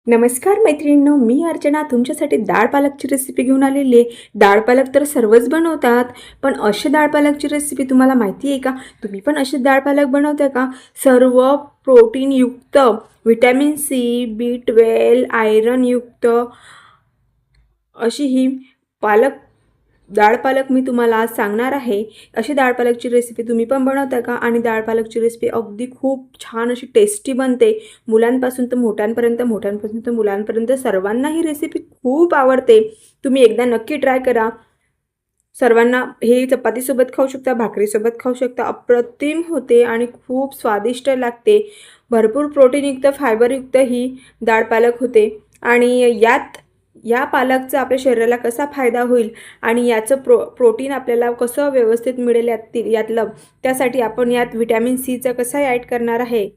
नमस्कार मैत्रिणींनो, मी अर्चना तुमच्यासाठी डाळ पालकची रेसिपी घेऊन आलेली आहे. डाळ पालक तर सर्वच बनवतात, पण अशी डाळ पालकची रेसिपी तुम्हाला माहिती आहे का? तुम्ही पण अशी डाळ पालक बनवता का? सर्व प्रोटीनयुक्त, व्हिटॅमिन सी, B12, आयरनयुक्त अशी ही पालक डाळ पालक मी तुम्हाला आज सांगणार आहे. अशी डाळ पालकची रेसिपी तुम्ही पण बनवता का? आणि डाळ पालकची रेसिपी अगदी खूप छान अशी टेस्टी बनते. मुलांपासून तर मोठ्यांपर्यंत, मोठ्यांपासून तर मुलांपर्यंत सर्वांना ही रेसिपी खूप आवडते. तुम्ही एकदा नक्की ट्राय करा. सर्वांना हे चपातीसोबत खाऊ शकता, भाकरीसोबत खाऊ शकता. अप्रतिम होते आणि खूप स्वादिष्ट लागते. भरपूर प्रोटीनयुक्त, फायबरयुक्त ही डाळ पालक होते आणि या पालकचा आपल्या शरीराला कसा फायदा होईल आणि याचं प्रोटीन आपल्याला कसं व्यवस्थित मिळेल यातलं, त्यासाठी आपण यात व्हिटॅमिन सीचं कसं ॲड करणार आहे,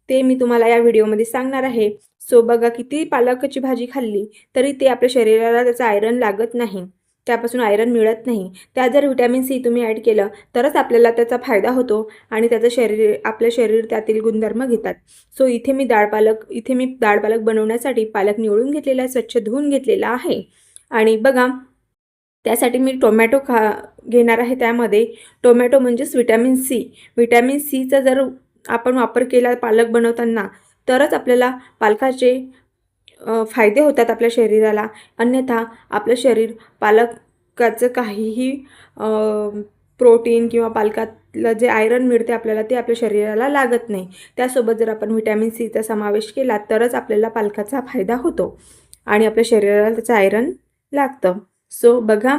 ते मी तुम्हाला या व्हिडिओमध्ये सांगणार आहे. सो बघा, किती पालकाची भाजी खाल्ली तरी ते आपल्या शरीराला त्याचं आयरन लागत नाही. त्यापासून आयरन मिळत नाही. त्यात जर व्हिटॅमिन सी तुम्ही ॲड केलं तरच आपल्याला त्याचा फायदा होतो आणि आपलं शरीर त्यातील गुणधर्म घेतात. सो इथे मी डाळ पालक बनवण्यासाठी पालक निवडून घेतलेला आहे, स्वच्छ धुवून घेतलेला आहे. आणि बघा, त्यासाठी मी टोमॅटो घेणार आहे. त्यामध्ये टोमॅटो म्हणजेच व्हिटॅमिन सीचा जर आपण वापर केला पालक बनवताना तरच आपल्याला पालकाचे फायदे होतात आपल्या शरीराला. अन्यथा आपलं शरीर पालकाचं काहीही प्रोटीन किंवा पालकातलं जे आयरन मिळते आपल्याला ते आपल्या शरीराला लागत नाही. त्यासोबत जर आपण व्हिटॅमिन सीचा समावेश केला तरच आपल्याला पालकाचा फायदा होतो आणि आपल्या शरीराला त्याचं आयरन लागतं. सो बघा,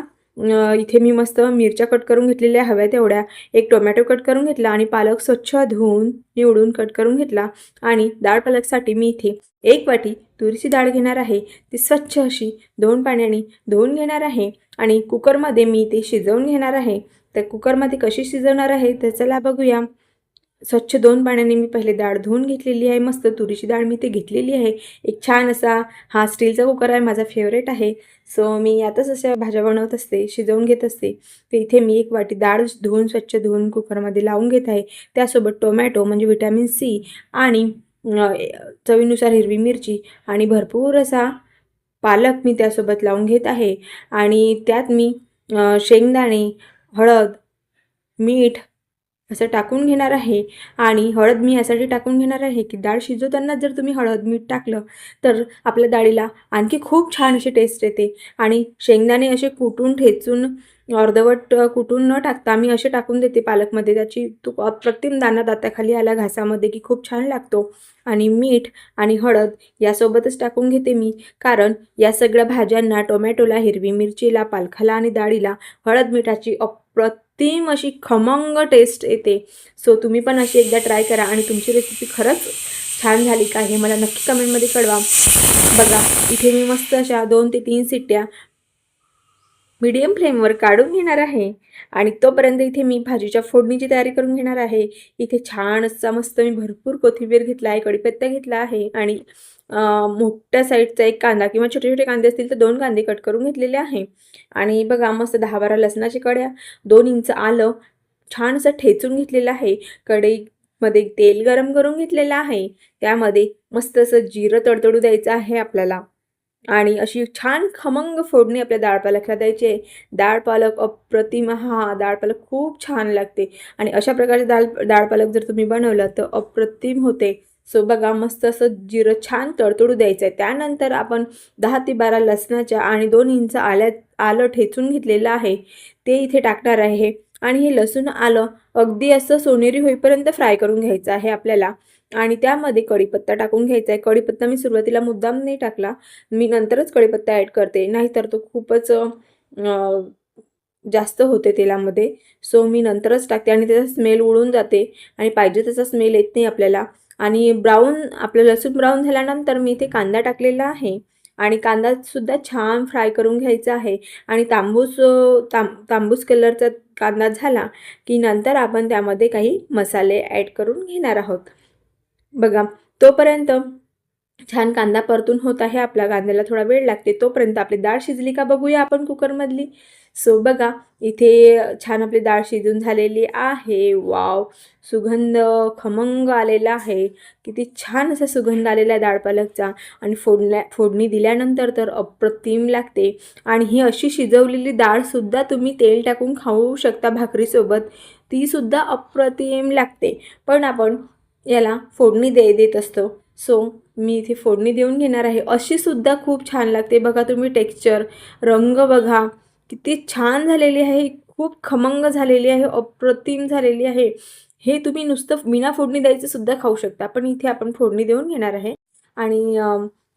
इथे मी मस्त मिरच्या कट करून घेतलेल्या हव्या तेवढ्या, एक टोमॅटो कट करून घेतला आणि पालक स्वच्छ धुवून निवडून कट करून घेतला. आणि डाळ पालकसाठी मी इथे 1 वाटी तुरीची डाळ घेणार आहे. ती स्वच्छ अशी 2 पाण्याने धुवून घेणार आहे आणि कुकरमध्ये मी ती शिजवून घेणार आहे. तर कुकरमध्ये कशी शिजवणार आहे तर चला बघूया. स्वच्छ 2 पाण्याने मी पहिले डाळ धुवून घेतलेली आहे. मस्त तुरीची डाळ मी ते घेतलेली आहे. एक छान असा हा स्टीलचा कुकर आहे, माझा फेवरेट आहे. सो मी यातच अशा भाज्या बनवत असते, शिजवून घेत असते. तर इथे मी 1 वाटी डाळ स्वच्छ धुवून कुकरमध्ये लावून घेत आहे. त्यासोबत टोमॅटो म्हणजे व्हिटॅमिन सी आणि चवीनुसार हिरवी मिरची आणि भरपूर असा पालक मी त्यासोबत लावून घेत आहे. आणि त्यात मी शेंगदाणे, हळद, मीठ असं टाकून घेणार आहे. आणि हळद मी यासाठी टाकून घेणार आहे की डाळ शिजवताना जर तुम्ही हळद मीठ टाकलं तर आपल्या डाळीला आणखी खूप छान अशी टेस्ट येते. आणि शेंगदाणे असे कुटून ठेचून अर्धवट कुटून न टाकता मी असे टाकून देते पालकमध्ये. त्याची अप्रतिम दाणा दाताखाली आला घासामध्ये की खूप छान लागतो. आणि मीठ आणि हळद यासोबतच टाकून घेते मी, कारण या सगळ्या भाज्यांना, टोमॅटोला, हिरवी मिरचीला, पालकाला आणि डाळीला हळद मिठाची अप्रतिम अशी खमंग टेस्ट येते. सो तुम्ही पण अशी एकदा ट्राय करा आणि तुमची रेसिपी खरंच छान झाली का हे मला नक्की कमेंटमध्ये कळवा. बघा, इथे मी मस्त अशा 2 ते 3 शिट्ट्या मीडियम फ्लेमवर काढून घेणार आहे. आणि तोपर्यंत इथे मी भाजीच्या फोडणीची तयारी करून घेणार आहे. इथे छान असा मस्त मी भरपूर कोथिंबीर घेतला आहे, कढीपत्ता घेतला आहे आणि मोठ्या साईजचा 1 कांदा किंवा छोटे छोटे कांदे असतील तर 2 कांदे कट करून घेतलेले आहे. आणि बघा, मस्त 10-12 लसणाच्या कड्या, 2 इंच आलं छान असं ठेचून घेतलेलं आहे. कढईमध्ये तेल गरम करून घेतलेलं आहे. त्यामध्ये मस्त असं जिरं तडतडू द्यायचं आहे आपल्याला आणि अशी छान खमंग फोडणी आपल्या डाळ पालकला द्यायची आहे. डाळ पालक अप्रतिम, डाळ पालक खूप छान लागते आणि अशा प्रकारचे डाळ पालक जर तुम्ही बनवलं तर अप्रतिम होते. सो बघा, मस्त असं जिरं छान तडतडू द्यायचं आहे. त्यानंतर आपण 10 ते 12 लसणाच्या आणि 2 इंच आलं ठेचून घेतलेलं आहे ते इथे टाकणार आहे. आणि हे लसूण आलं अगदी असं सोनेरी होईपर्यंत फ्राय करून घ्यायचं आहे आपल्याला. आणि त्यामध्ये कढीपत्ता टाकून घ्यायचा आहे. कढीपत्ता मी सुरुवातीला मुद्दाम नाही टाकला, मी नंतरच कढीपत्ता ॲड करते, नाहीतर तो खूपच जास्त होते तेलामध्ये. सो मी नंतरच टाकते आणि त्याचा स्मेल उडून जाते आणि पाहिजे तसा स्मेल येत नाही आपल्याला. आणि आपलं लसूण ब्राऊन झाल्यानंतर मी इथे कांदा टाकलेला आहे आणि कांदासुद्धा छान फ्राय करून घ्यायचा आहे. आणि तांबूस कलरचा कांदा झाला की नंतर आपण त्यामध्ये काही मसाले ॲड करून घेणार आहोत. बघा, तोपर्यंत छान कांदा परतून होत आहे. आपला कांद्याला थोडा वेळ लागते. तोपर्यंत आपली डाळ शिजली का बघूया आपण कुकरमधली. सो बघा इथे छान आपली डाळ शिजून झालेली आहे. वॉव! सुगंध खमंग आलेला आहे. किती छान असा सुगंध आलेला आहे डाळ पालकचा आणि फोडणी दिल्यानंतर तर अप्रतिम लागते. आणि ही अशी शिजवलेली डाळसुद्धा तुम्ही तेल टाकून खाऊ शकता भाकरीसोबत. तीसुद्धा अप्रतिम लागते. पण आपण याला फोडणी देत असतो. सो मी इथे फोडणी देऊन घेणार आहे. अशी सुद्धा खूप छान लागते. बघा तुम्ही टेक्स्चर, रंग बघा किती छान झालेली आहे. खूप खमंग झालेली आहे, अप्रतिम झालेली आहे. हे तुम्ही नुसतं बिना फोडणी द्यायचं सुद्धा खाऊ शकता. पण इथे आपण फोडणी देऊन घेणार आहे. आणि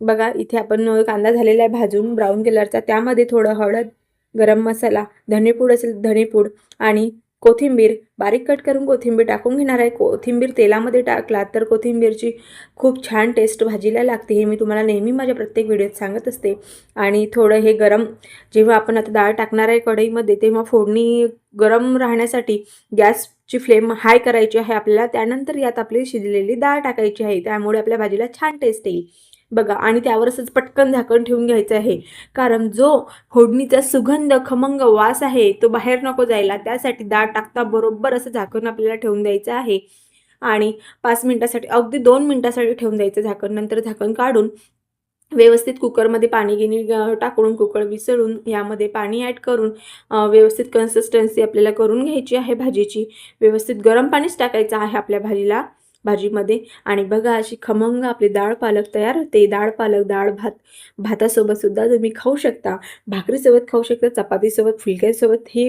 बघा इथे आपण कांदा झालेला आहे भाजून ब्राऊन कलरचा. त्यामध्ये थोडं हळद, गरम मसाला, धनेपूड असेल धनेपूड आणि कोथिंबीर बारीक कट करून कोथिंबीर टाकून घेणार आहे. कोथिंबीर तेलामध्ये टाकला तर कोथिंबीरची खूप छान टेस्ट भाजीला लागते. हे मी तुम्हाला नेहमी माझ्या प्रत्येक व्हिडिओत सांगत असते. आणि थोडं हे गरम जेव्हा आपण आता डाळ टाकणार आहे कढईमध्ये तेव्हा फोडणी गरम राहण्यासाठी गॅसची फ्लेम हाय करायची आहे आपल्याला. त्यानंतर यात आपली शिजलेली डाळ टाकायची आहे. त्यामुळे आपल्या भाजीला छान टेस्ट येईल. बघा आणि त्यावर असंच पटकन झाकण ठेवून घ्यायचं आहे. कारण जो फोडणीचा सुगंध खमंग वास आहे तो बाहेर नको जायला. त्यासाठी डाळ टाकता बरोबर असं झाकण आपल्याला ठेवून द्यायचं आहे. आणि 5 मिनिटासाठी अगदी 2 मिनिटासाठी ठेवून द्यायचं झाकण. नंतर झाकण काढून व्यवस्थित कुकरमध्ये पाणी गिनी टाकून कुकर विसळून यामध्ये पाणी ॲड करून व्यवस्थित कन्सिस्टन्सी आपल्याला करून घ्यायची आहे भाजीची. व्यवस्थित गरम पाणीच टाकायचं आहे आपल्या भाजीमध्ये. आणि बघा अशी खमंग आपली डाळ पालक तयार होते. डाळ पालक डाळ भातासोबत सुद्धा तुम्ही खाऊ शकता, भाकरीसोबत खाऊ शकता, चपातीसोबत, फुलक्यासोबत. ही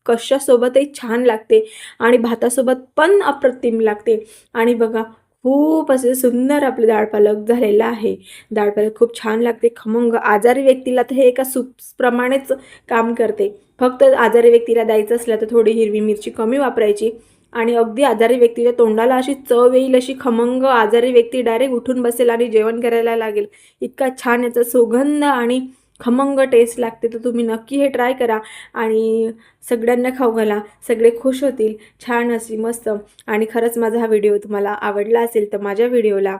कशासोबतही छान लागते आणि भातासोबत पण अप्रतिम लागते. आणि बघा खूप असे सुंदर आपले डाळ पालक झालेलं आहे. डाळ पालक खूप छान लागते, खमंग. आजारी व्यक्तीला तर हे एका सूपप्रमाणेच काम करते. फक्त आजारी व्यक्तीला द्यायचं असलं तर थोडी हिरवी मिरची कमी वापरायची आणि अगदी आजारी व्यक्तीच्या तोंडाला अशी चव येईल अशी खमंग. आजारी व्यक्ती डायरेक्ट उठून बसेल आणि जेवण करायला लागेल. इतका छान याचा सुगंध आणि खमंग टेस्ट लागते. तर तुम्ही नक्की हे ट्राय करा आणि सगळ्यांना खाऊ घाला. सगळे खुश होतील. छान अशी मस्त. आणि खरंच माझा हा व्हिडिओ तुम्हाला आवडला असेल तर माझ्या व्हिडिओला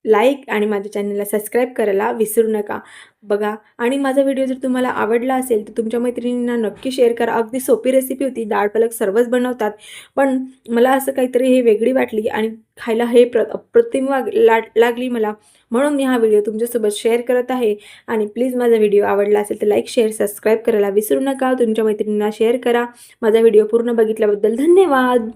लाईक आणि माझ्या चॅनलला सबस्क्राईब करायला विसरू नका. बघा आणि माझा व्हिडिओ जर तुम्हाला आवडला असेल तर तुमच्या मैत्रिणींना नक्की शेअर करा. अगदी सोपी रेसिपी होती. डाळ पालक सर्वच बनवतात, पण मला असं काहीतरी हे वेगळी वाटली आणि खायला हे अप्रतिम लागली मला, म्हणून मी हा व्हिडिओ तुमच्यासोबत शेअर करत आहे. आणि प्लीज माझा व्हिडिओ आवडला असेल तर लाईक, शेअर, सबस्क्राईब करायला विसरू नका. तुमच्या मैत्रिणींना शेअर करा. माझा व्हिडिओ पूर्ण बघितल्याबद्दल धन्यवाद.